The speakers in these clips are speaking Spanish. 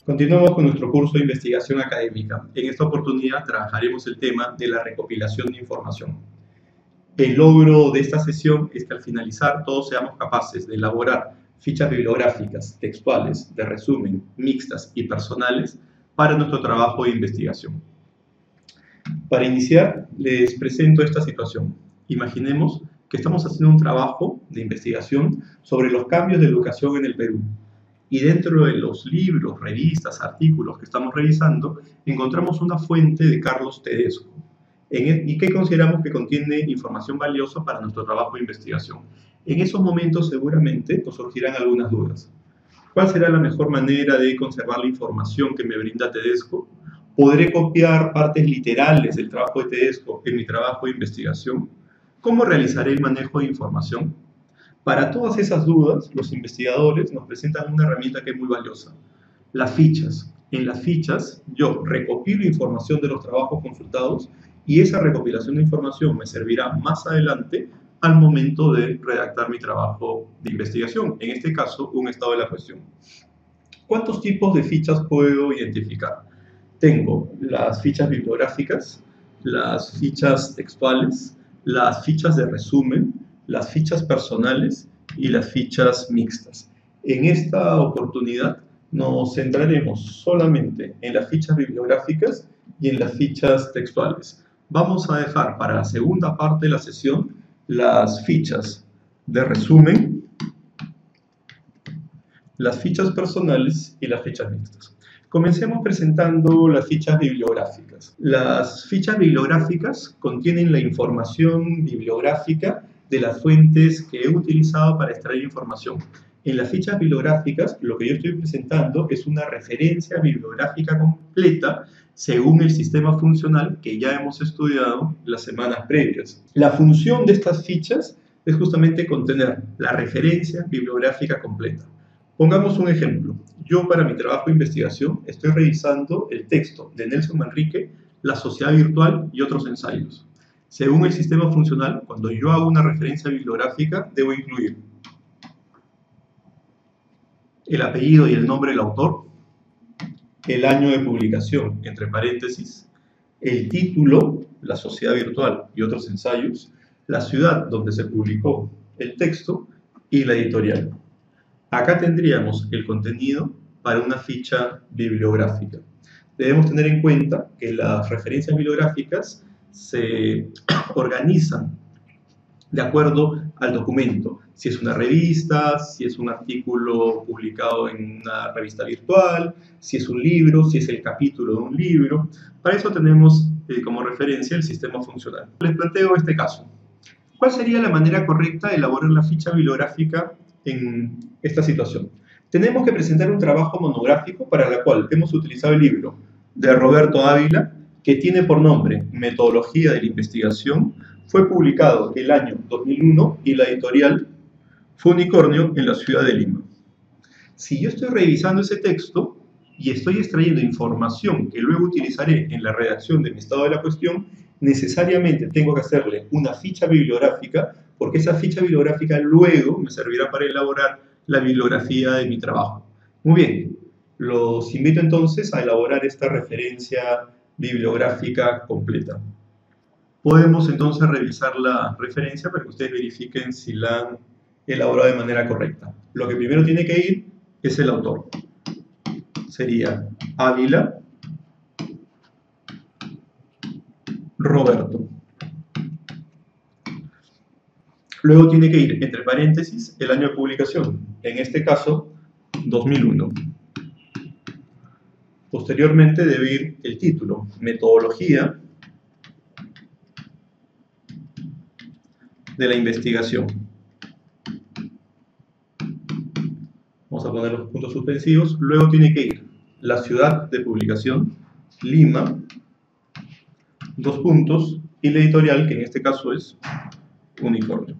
Continuamos con nuestro curso de investigación académica. En esta oportunidad trabajaremos el tema de la recopilación de información. El logro de esta sesión es que al finalizar todos seamos capaces de elaborar fichas bibliográficas, textuales, de resumen, mixtas y personales para nuestro trabajo de investigación. Para iniciar, les presento esta situación. Imaginemos que estamos haciendo un trabajo de investigación sobre los cambios de educación en el Perú. Y dentro de los libros, revistas, artículos que estamos revisando, encontramos una fuente de Carlos Tedesco, y que consideramos que contiene información valiosa para nuestro trabajo de investigación. En esos momentos seguramente nos surgirán algunas dudas. ¿Cuál será la mejor manera de conservar la información que me brinda Tedesco? ¿Podré copiar partes literales del trabajo de Tedesco en mi trabajo de investigación? ¿Cómo realizaré el manejo de información? Para todas esas dudas, los investigadores nos presentan una herramienta que es muy valiosa, las fichas. En las fichas, yo recopilo información de los trabajos consultados y esa recopilación de información me servirá más adelante al momento de redactar mi trabajo de investigación, en este caso, un estado de la cuestión. ¿Cuántos tipos de fichas puedo identificar? Tengo las fichas bibliográficas, las fichas textuales, las fichas de resumen, las fichas personales y las fichas mixtas. En esta oportunidad nos centraremos solamente en las fichas bibliográficas y en las fichas textuales. Vamos a dejar para la segunda parte de la sesión las fichas de resumen, las fichas personales y las fichas mixtas. Comencemos presentando las fichas bibliográficas. Las fichas bibliográficas contienen la información bibliográfica de las fuentes que he utilizado para extraer información. En las fichas bibliográficas, lo que yo estoy presentando es una referencia bibliográfica completa según el sistema funcional que ya hemos estudiado las semanas previas. La función de estas fichas es justamente contener la referencia bibliográfica completa. Pongamos un ejemplo. Yo para mi trabajo de investigación estoy revisando el texto de Nelson Manrique, La sociedad virtual y otros ensayos. Según el sistema funcional, cuando yo hago una referencia bibliográfica, debo incluir el apellido y el nombre del autor, el año de publicación, entre paréntesis, el título, La sociedad virtual y otros ensayos, la ciudad donde se publicó el texto y la editorial. Acá tendríamos el contenido para una ficha bibliográfica. Debemos tener en cuenta que las referencias bibliográficas se organizan de acuerdo al documento. Si es una revista, si es un artículo publicado en una revista virtual, si es un libro, si es el capítulo de un libro. Para eso tenemos como referencia el sistema funcional. Les planteo este caso. ¿Cuál sería la manera correcta de elaborar la ficha bibliográfica en esta situación? Tenemos que presentar un trabajo monográfico para la cual hemos utilizado el libro de Roberto Ávila, que tiene por nombre Metodología de la Investigación. Fue publicado el año 2001 y la editorial fue Unicornio en la ciudad de Lima. Si yo estoy revisando ese texto y estoy extrayendo información que luego utilizaré en la redacción de mi estado de la cuestión, necesariamente tengo que hacerle una ficha bibliográfica, porque esa ficha bibliográfica luego me servirá para elaborar la bibliografía de mi trabajo. Muy bien, los invito entonces a elaborar esta referencia bibliográfica completa. Podemos entonces revisar la referencia para que ustedes verifiquen si la han elaborado de manera correcta. Lo que primero tiene que ir es el autor. Sería Ávila Roberto. Luego tiene que ir, entre paréntesis, el año de publicación. En este caso, 2001. Posteriormente debe ir el título, Metodología de la investigación. Vamos a poner los puntos suspensivos. Luego tiene que ir la ciudad de publicación, Lima, dos puntos, y la editorial, que en este caso es Unicornio.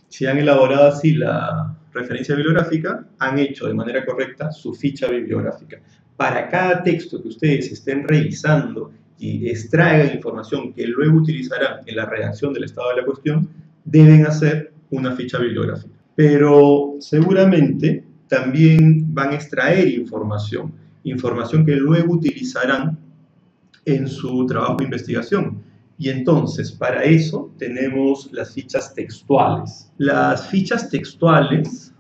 Si han elaborado así la referencia bibliográfica, han hecho de manera correcta su ficha bibliográfica. Para cada texto que ustedes estén revisando y extraigan información que luego utilizarán en la redacción del estado de la cuestión, deben hacer una ficha bibliográfica. Pero seguramente también van a extraer información que luego utilizarán en su trabajo de investigación. Y entonces, para eso tenemos las fichas textuales. Las fichas textuales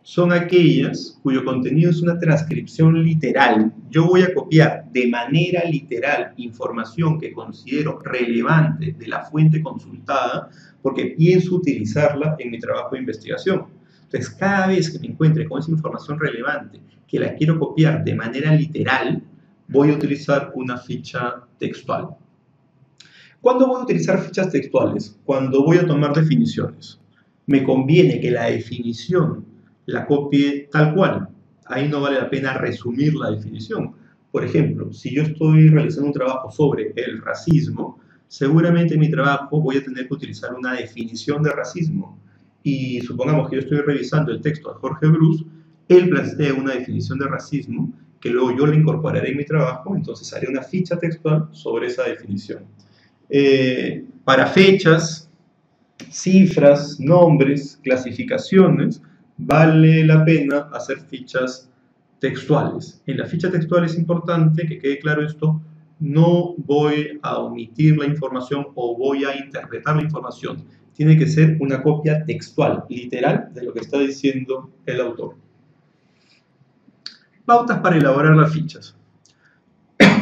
son aquellas cuyo contenido es una transcripción literal. Yo voy a copiar de manera literal información que considero relevante de la fuente consultada porque pienso utilizarla en mi trabajo de investigación. Entonces, cada vez que me encuentre con esa información relevante que la quiero copiar de manera literal, voy a utilizar una ficha textual. ¿Cuándo voy a utilizar fichas textuales? Cuando voy a tomar definiciones. Me conviene que la definición la copie tal cual. Ahí no vale la pena resumir la definición. Por ejemplo, si yo estoy realizando un trabajo sobre el racismo, seguramente en mi trabajo voy a tener que utilizar una definición de racismo. Y supongamos que yo estoy revisando el texto de Jorge Bruce, él plantea una definición de racismo que luego yo la incorporaré en mi trabajo, entonces haré una ficha textual sobre esa definición. Para fechas, cifras, nombres, clasificaciones, vale la pena hacer fichas textuales. En la ficha textual es importante que quede claro esto, no voy a omitir la información o voy a interpretar la información. Tiene que ser una copia textual, literal, de lo que está diciendo el autor. Pautas para elaborar las fichas.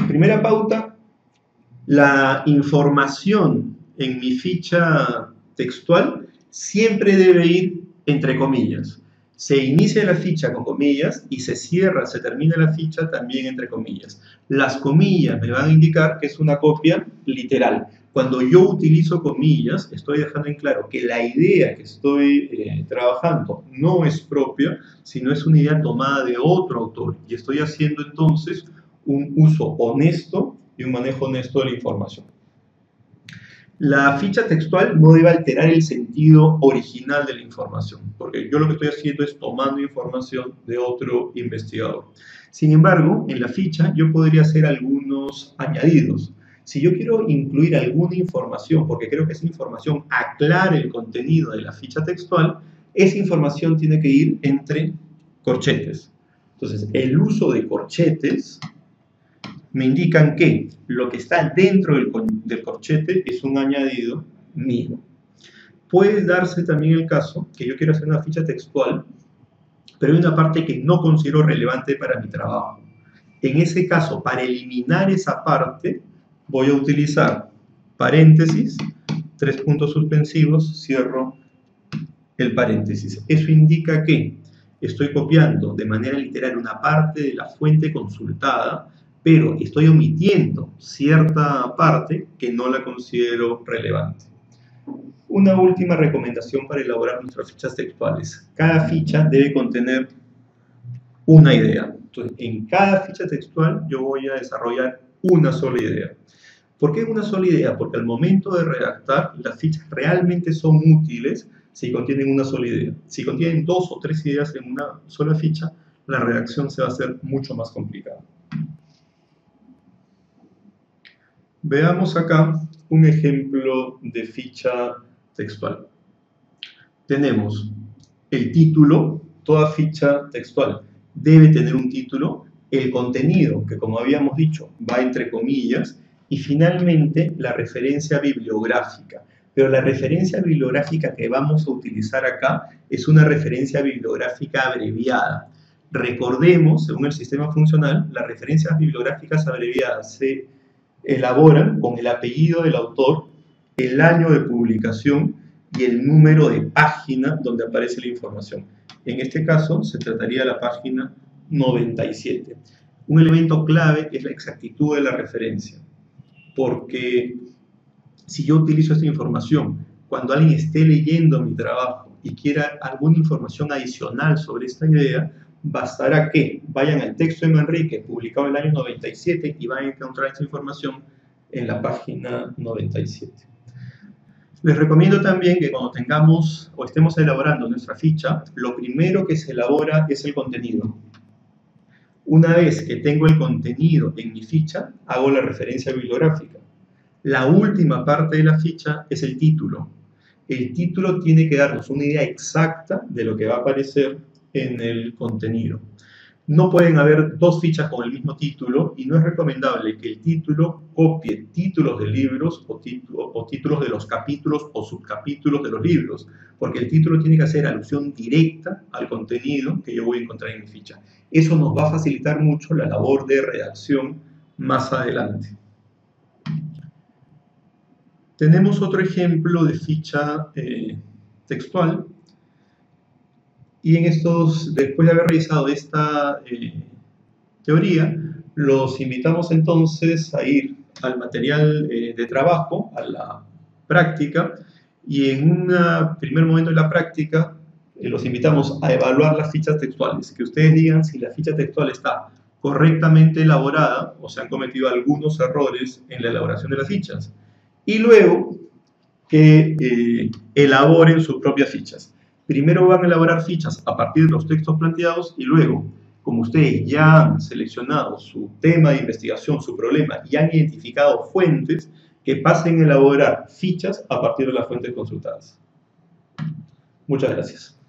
Primera pauta, la información en mi ficha textual siempre debe ir entre comillas. Se inicia la ficha con comillas y se cierra, se termina la ficha también entre comillas. Las comillas me van a indicar que es una copia literal. Cuando yo utilizo comillas, estoy dejando en claro que la idea que estoy trabajando no es propia, sino es una idea tomada de otro autor. Y estoy haciendo entonces un uso honesto y un manejo honesto de la información. La ficha textual no debe alterar el sentido original de la información, porque yo lo que estoy haciendo es tomando información de otro investigador. Sin embargo, en la ficha yo podría hacer algunos añadidos. Si yo quiero incluir alguna información, porque creo que esa información aclare el contenido de la ficha textual, esa información tiene que ir entre corchetes. Entonces, el uso de corchetes me indican que lo que está dentro del corchete es un añadido mío. Puede darse también el caso que yo quiero hacer una ficha textual, pero hay una parte que no considero relevante para mi trabajo. En ese caso, para eliminar esa parte, voy a utilizar paréntesis, 3 puntos suspensivos, cierro el paréntesis. Eso indica que estoy copiando de manera literal una parte de la fuente consultada, pero estoy omitiendo cierta parte que no la considero relevante. Una última recomendación para elaborar nuestras fichas textuales. Cada ficha debe contener una idea. Entonces, en cada ficha textual yo voy a desarrollar una sola idea. ¿Por qué una sola idea? Porque al momento de redactar, las fichas realmente son útiles si contienen una sola idea. Si contienen 2 o 3 ideas en una sola ficha, la redacción se va a hacer mucho más complicada. Veamos acá un ejemplo de ficha textual. Tenemos el título, toda ficha textual debe tener un título, el contenido, que como habíamos dicho, va entre comillas, y finalmente la referencia bibliográfica. Pero la referencia bibliográfica que vamos a utilizar acá es una referencia bibliográfica abreviada. Recordemos, según el sistema funcional, las referencias bibliográficas abreviadas se elaboran con el apellido del autor, el año de publicación y el número de página donde aparece la información. En este caso, se trataría de la página 97. Un elemento clave es la exactitud de la referencia, porque si yo utilizo esta información, cuando alguien esté leyendo mi trabajo y quiera alguna información adicional sobre esta idea, bastará que vayan al texto de Manrique, publicado en el año 97, y van a encontrar esa información en la página 97. Les recomiendo también que cuando tengamos o estemos elaborando nuestra ficha, lo primero que se elabora es el contenido. Una vez que tengo el contenido en mi ficha, hago la referencia bibliográfica. La última parte de la ficha es el título. El título tiene que darnos una idea exacta de lo que va a aparecer en el contenido. No pueden haber dos fichas con el mismo título y no es recomendable que el título copie títulos de libros o títulos de los capítulos o subcapítulos de los libros, porque el título tiene que hacer alusión directa al contenido que yo voy a encontrar en mi ficha. Eso nos va a facilitar mucho la labor de redacción más adelante. Tenemos otro ejemplo de ficha textual. Y en estos, después de haber realizado esta teoría, los invitamos entonces a ir al material de trabajo, a la práctica, y en un primer momento de la práctica los invitamos a evaluar las fichas textuales, que ustedes digan si la ficha textual está correctamente elaborada o se han cometido algunos errores en la elaboración de las fichas, y luego que elaboren sus propias fichas. Primero van a elaborar fichas a partir de los textos planteados y luego, como ustedes ya han seleccionado su tema de investigación, su problema y han identificado fuentes, que pasen a elaborar fichas a partir de las fuentes consultadas. Muchas gracias.